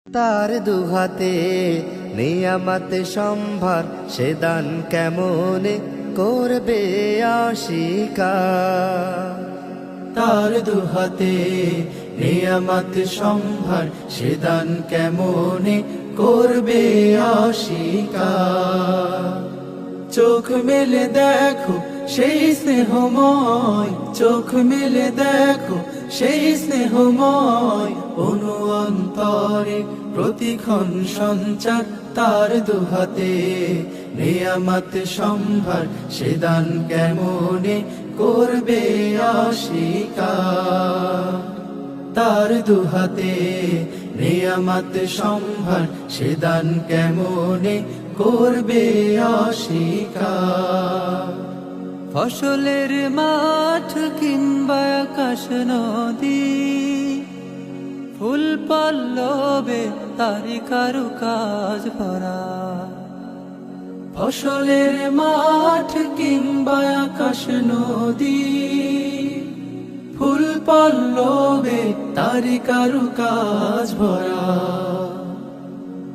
তার দুহাতে নিয়ামত সম্ভার, সে দান কেমনে করবে অস্বীকার। তার দুহাতে নিয়ামত সম্ভার, সে দান কেমনে করবে অস্বীকার। চোখ মেলে দেখো সেই স্নেহময়, চোখ মেলে দেখো সেই স্নেহময়, অনু অন্তরে প্রতিক্ষণ সঞ্চার। তার দুহাতে নিয়ামত সম্ভার, সে দান কেমনে করবে অস্বীকার। তার দুহাতে নিয়ামত সম্ভার, সে দান কেমনে করবে অস্বীকার। ফসলের মাঠ কিংবা আকাশ নদী, ফুল পল্লবে তারি কারুকাজ ভরা। ফসলের মাঠ কিংবা আকাশ নদী, ফুল পল্লবে তারি কারুকাজ ভরা।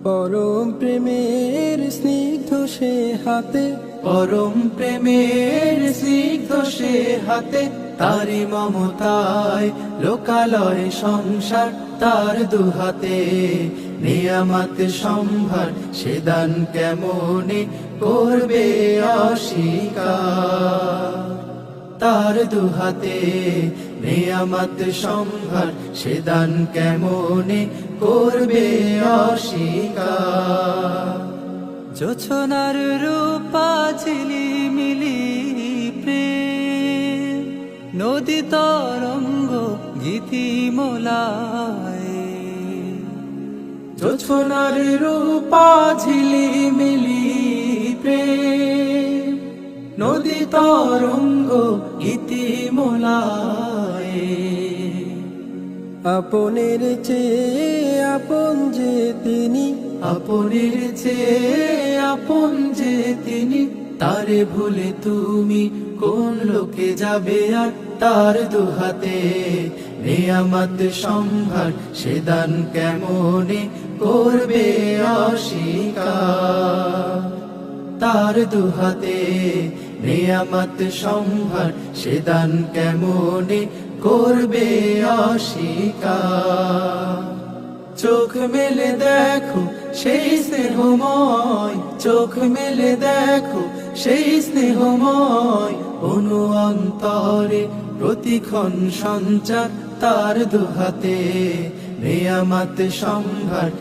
পরম প্রেমের স্নিগ্ধ সে হাতে, পরম প্রেমের স্নিগ্ধ সে হাতে, তারি মমতায় লোকালয় সংসার। তার দুহাতে নিয়ামত সম্ভার, সে দান কেমনে করবে অস্বীকার। তার দুহাতে নিয়ামত সম্ভার, সে দান কেমনে করবে অস্বীকার। জোছনার রূপা ঝিলিমিলি প্রেম, নদী তরঙ্গ গীতিমলায়। জোছনার রূপা ঝিলিমিলি প্রেম, নদী তরঙ্গ গীতিমলায়। আপনের চেয়ে আপন যে তিনি, আপনের চেয়ে আপন যে তিনি, তারে ভুলে তুমি কোন লোকে যাবে আর। তার দুহাতে নিয়ামত সম্ভার, সে দান কেমনে করবে অস্বীকার। তার দুহাতে নিয়ামত সম্ভার, সে দান কেমনে করবে অস্বীকার। চোখ মেলে দেখো সেই স্নেহময়, চোখ মেলে দেখো সেই স্নেহময়, অনু অন্তরে প্রতিক্ষণ সঞ্চার। তার দুহাতে নিয়ামত সম্ভার।